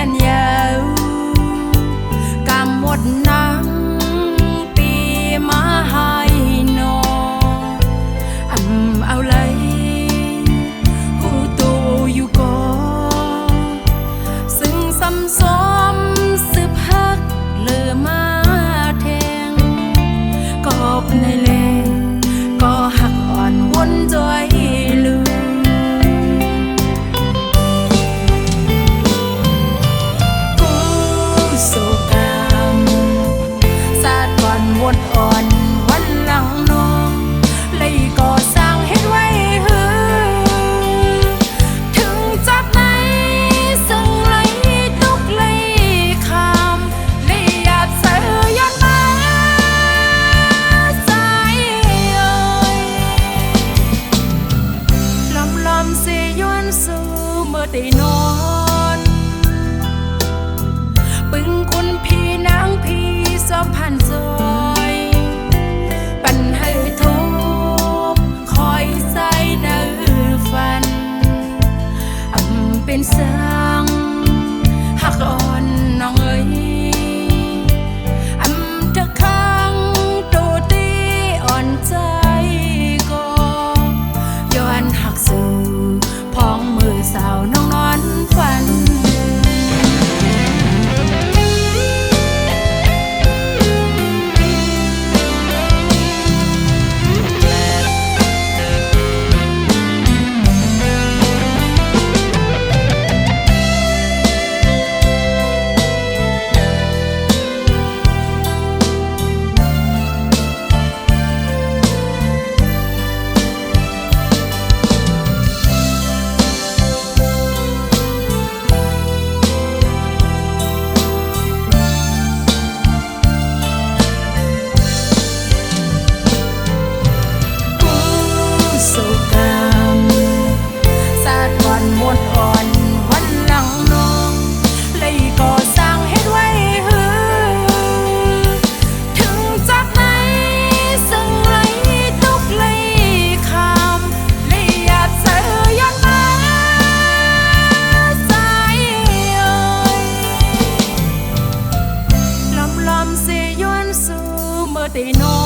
กันยาวกำหมดนังปีมาให้นอเอาเลยหูตูอยู่ก่อซึ่งซ้ำซ้อมสืบฮักเลือมาแทงก็ในเลก็หักอ่อนวนจอยลืมวนอ่อนวันหลังน้องเลยก่อสร้างเฮ็ดไว้หือถึงจับไหนซึ่งไหลตุกเลยคำเลยหยาบเสือย้อนมาใจเอ่ยลอมเสียย้อนสู่เมื่อได้นอนปึงคุณพี่นางพี่สอบผ่านจอยปันให้ทุกคอยใจในฝันเป็นสังหักอ่อนน้องเอ๋ยเธอข้างตัวตีอ่อนใจก็ย้อนหักสู่พ้องมือสาวน้องนอนฝันหมดอ่อนวันหลังน้องเลยก่อสร้างเฮ็ดไว้หือถึงจากไหนซึ่งไหลตุกเลยคำเลยหยาบเสือย้อนมาใจเอ่ยลอมเสียย้อนสู่เมื่อได้นอน